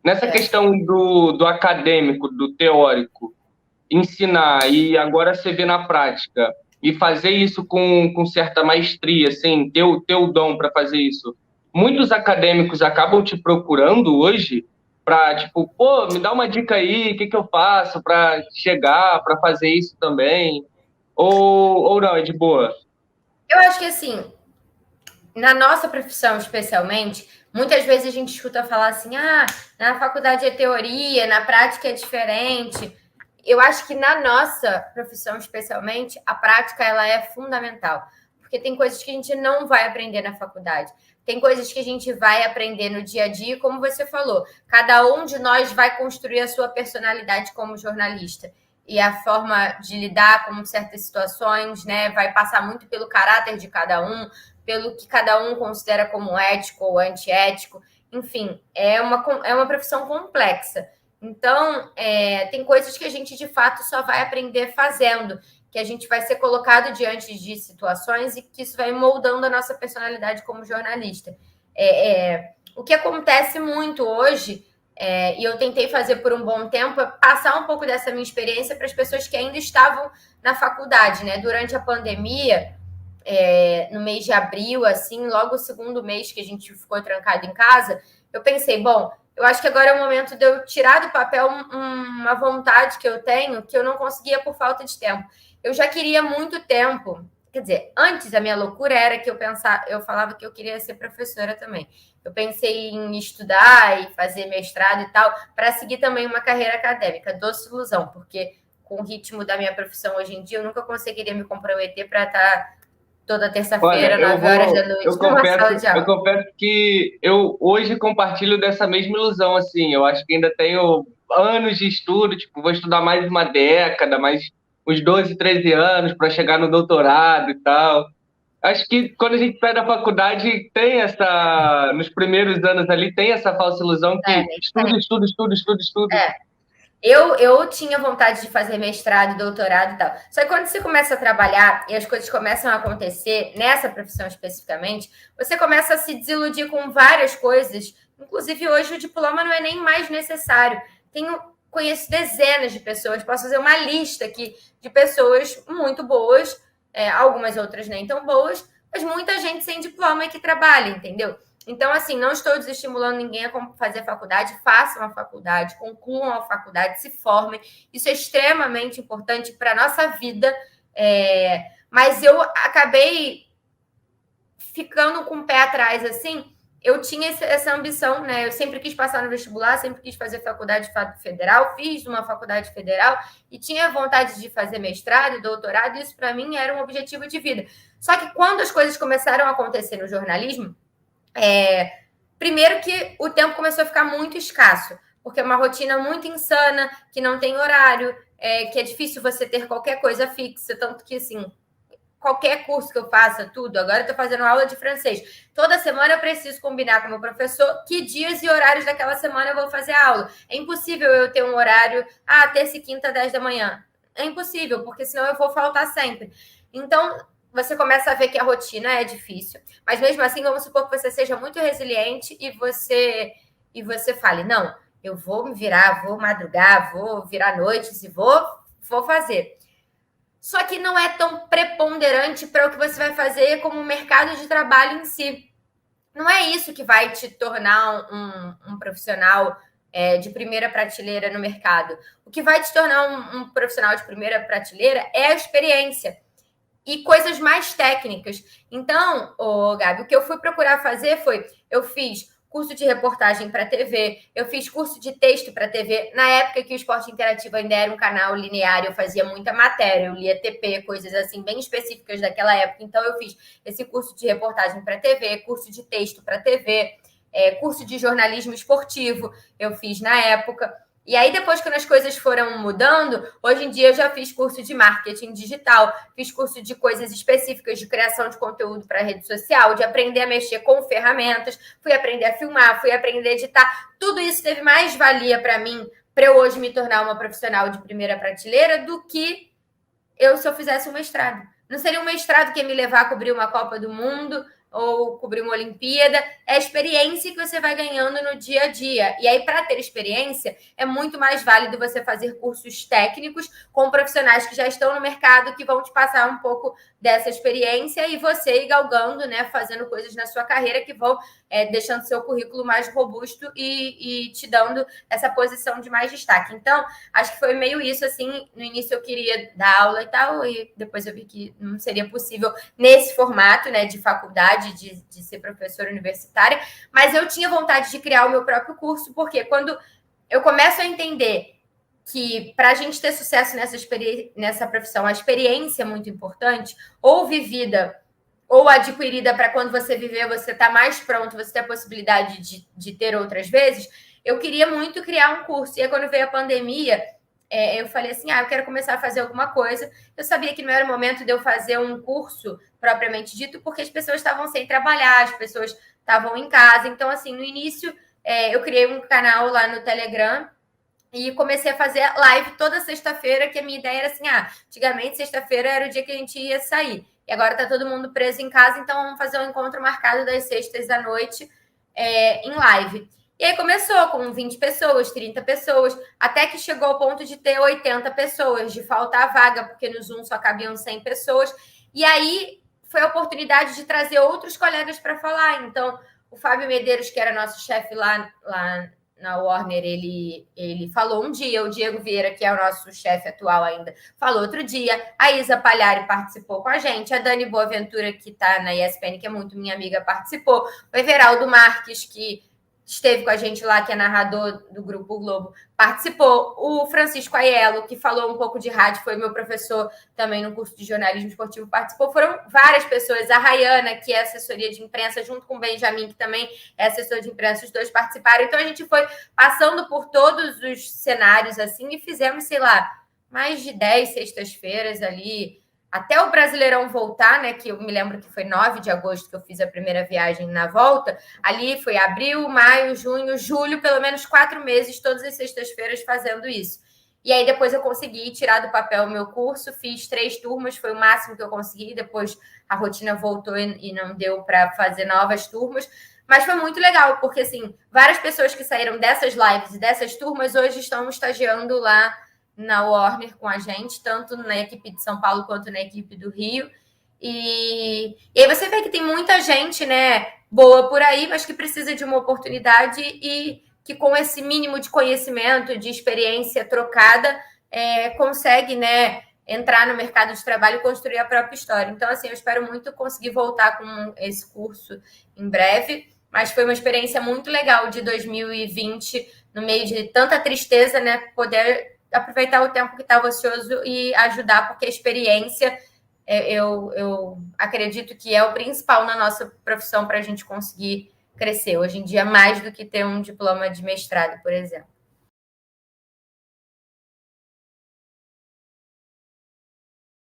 Nessa questão do acadêmico, do teórico, ensinar e agora você vê na prática e fazer isso com certa maestria, assim, ter o dom para fazer isso. Muitos acadêmicos acabam te procurando hoje para, tipo, pô, me dá uma dica aí, o que que eu faço para chegar, para fazer isso também? Ou não, é de boa? Eu acho que assim, na nossa profissão especialmente, muitas vezes a gente escuta falar assim: ah, na faculdade é teoria, na prática é diferente. Eu acho que na nossa profissão especialmente, a prática ela é fundamental, porque tem coisas que a gente não vai aprender na faculdade. Tem coisas que a gente vai aprender no dia a dia, como você falou. Cada um de nós vai construir a sua personalidade como jornalista e a forma de lidar com certas situações, né? Vai passar muito pelo caráter de cada um, pelo que cada um considera como ético ou antiético. Enfim, é uma profissão complexa. Então, tem coisas que a gente de fato só vai aprender fazendo, que a gente vai ser colocado diante de situações e que isso vai moldando a nossa personalidade como jornalista. O que acontece muito hoje, e eu tentei fazer por um bom tempo, é passar um pouco dessa minha experiência para as pessoas que ainda estavam na faculdade, né? Durante a pandemia, no mês de abril, assim, logo o segundo mês que a gente ficou trancado em casa, eu pensei, bom, eu acho que agora é o momento de eu tirar do papel uma vontade que eu tenho, que eu não conseguia por falta de tempo. Eu já queria muito tempo, quer dizer, antes a minha loucura era que eu falava que eu queria ser professora também. Eu pensei em estudar e fazer mestrado e tal, para seguir também uma carreira acadêmica, doce ilusão, porque com o ritmo da minha profissão hoje em dia, eu nunca conseguiria me comprometer para estar toda terça-feira, Olha, 9 horas da noite, numa sala de eu aula. confesso que eu hoje compartilho dessa mesma ilusão, assim. Eu acho que ainda tenho anos de estudo, tipo, vou estudar mais uma década, mais uns 12, 13 anos para chegar no doutorado e tal. Acho que quando a gente sai da faculdade, tem essa, nos primeiros anos ali, tem essa falsa ilusão que estudo, estudo, estudo, estudo, estudo. Eu tinha vontade de fazer mestrado, doutorado e tal. Só que quando você começa a trabalhar e as coisas começam a acontecer, nessa profissão especificamente, você começa a se desiludir com várias coisas. Inclusive, hoje o diploma não é nem mais necessário. Conheço dezenas de pessoas, posso fazer uma lista aqui de pessoas muito boas, algumas outras nem tão boas, mas muita gente sem diploma e que trabalha, entendeu? Então, assim, não estou desestimulando ninguém a fazer faculdade, façam a faculdade, concluam a faculdade, se formem. Isso é extremamente importante para a nossa vida. Mas eu acabei ficando com o pé atrás, assim. Eu tinha essa ambição, né? Eu sempre quis passar no vestibular, sempre quis fazer faculdade federal, fiz uma faculdade federal e tinha vontade de fazer mestrado, doutorado, e isso para mim era um objetivo de vida. Só que quando as coisas começaram a acontecer no jornalismo, primeiro que o tempo começou a ficar muito escasso, porque é uma rotina muito insana, que não tem horário, que é difícil você ter qualquer coisa fixa, tanto que, assim, qualquer curso que eu faça, tudo, agora eu estou fazendo aula de francês. Toda semana eu preciso combinar com o meu professor que dias e horários daquela semana eu vou fazer a aula. É impossível eu ter um horário, terça e quinta, 10 da manhã. É impossível, porque senão eu vou faltar sempre. Então, você começa a ver que a rotina é difícil, mas mesmo assim, vamos supor que você seja muito resiliente e você fale, não, eu vou me virar, vou madrugar, vou virar noites e vou fazer. Só que não é tão preponderante para o que você vai fazer como o mercado de trabalho em si. Não é isso que vai te tornar um profissional de primeira prateleira no mercado. O que vai te tornar um profissional de primeira prateleira é a experiência e coisas mais técnicas. Então, Gabi, o que eu fui procurar fazer foi, eu fiz curso de reportagem para TV, eu fiz curso de texto para TV. Na época que o Esporte Interativo ainda era um canal linear, eu fazia muita matéria, eu lia TP, coisas assim bem específicas daquela época. Então, eu fiz esse curso de reportagem para TV, curso de texto para TV, curso de jornalismo esportivo, eu fiz na época. E aí, depois, quando as coisas foram mudando, hoje em dia eu já fiz curso de marketing digital, fiz curso de coisas específicas de criação de conteúdo para rede social, de aprender a mexer com ferramentas, fui aprender a filmar, fui aprender a editar. Tudo isso teve mais valia para mim, para eu hoje me tornar uma profissional de primeira prateleira, do que se eu fizesse um mestrado. Não seria um mestrado que ia me levar a cobrir uma Copa do Mundo, ou cobrir uma Olimpíada, é a experiência que você vai ganhando no dia a dia. E aí, para ter experiência, é muito mais válido você fazer cursos técnicos com profissionais que já estão no mercado, que vão te passar um pouco dessa experiência e você ir galgando, né, fazendo coisas na sua carreira que vão deixando seu currículo mais robusto e te dando essa posição de mais destaque. Então, acho que foi meio isso, assim, no início eu queria dar aula e tal, e depois eu vi que não seria possível nesse formato, né, de faculdade, de ser professora universitária, mas eu tinha vontade de criar o meu próprio curso, porque quando eu começo a entender que para a gente ter sucesso nessa profissão, a experiência é muito importante, ou vivida ou adquirida para quando você viver, você está mais pronto, você tem a possibilidade de ter outras vezes, eu queria muito criar um curso. E aí, quando veio a pandemia, eu falei assim, eu quero começar a fazer alguma coisa. Eu sabia que não era o momento de eu fazer um curso propriamente dito, porque as pessoas estavam sem trabalhar, as pessoas estavam em casa. Então, assim, no início, eu criei um canal lá no Telegram e comecei a fazer live toda sexta-feira, que a minha ideia era assim, antigamente sexta-feira era o dia que a gente ia sair. E agora tá todo mundo preso em casa, então vamos fazer um encontro marcado das sextas à noite em live. E aí começou com 20 pessoas, 30 pessoas, até que chegou ao ponto de ter 80 pessoas, de faltar vaga, porque no Zoom só cabiam 100 pessoas. E aí foi a oportunidade de trazer outros colegas para falar. Então, o Fábio Medeiros, que era nosso chefe lá na Warner, ele falou um dia, o Diego Vieira, que é o nosso chefe atual ainda, falou outro dia, a Isa Palhari participou com a gente, a Dani Boaventura, que está na ESPN, que é muito minha amiga, participou, o Everaldo Marques, que esteve com a gente lá, que é narrador do Grupo Globo, participou. O Francisco Aiello, que falou um pouco de rádio, foi meu professor também no curso de jornalismo esportivo, participou. Foram várias pessoas. A Rayana, que é assessoria de imprensa, junto com o Benjamin, que também é assessor de imprensa, os dois participaram. Então, a gente foi passando por todos os cenários, assim, e fizemos, sei lá, mais de 10 sextas-feiras ali, até o Brasileirão voltar, né? Que eu me lembro que foi 9 de agosto que eu fiz a primeira viagem na volta. Ali foi abril, maio, junho, julho, pelo menos 4 meses, todas as sextas-feiras fazendo isso. E aí depois eu consegui tirar do papel o meu curso, fiz 3 turmas, foi o máximo que eu consegui. Depois a rotina voltou e não deu para fazer novas turmas. Mas foi muito legal, porque assim, várias pessoas que saíram dessas lives e dessas turmas hoje estão estagiando lá na Warner com a gente, tanto na equipe de São Paulo quanto na equipe do Rio. E aí você vê que tem muita gente, né, boa por aí, mas que precisa de uma oportunidade e que com esse mínimo de conhecimento, de experiência trocada, consegue, né, entrar no mercado de trabalho e construir a própria história. Então, assim, eu espero muito conseguir voltar com esse curso em breve, mas foi uma experiência muito legal de 2020, no meio de tanta tristeza, né, poder aproveitar o tempo que estava ocioso e ajudar, porque a experiência, eu acredito que é o principal na nossa profissão para a gente conseguir crescer. Hoje em dia, mais do que ter um diploma de mestrado, por exemplo.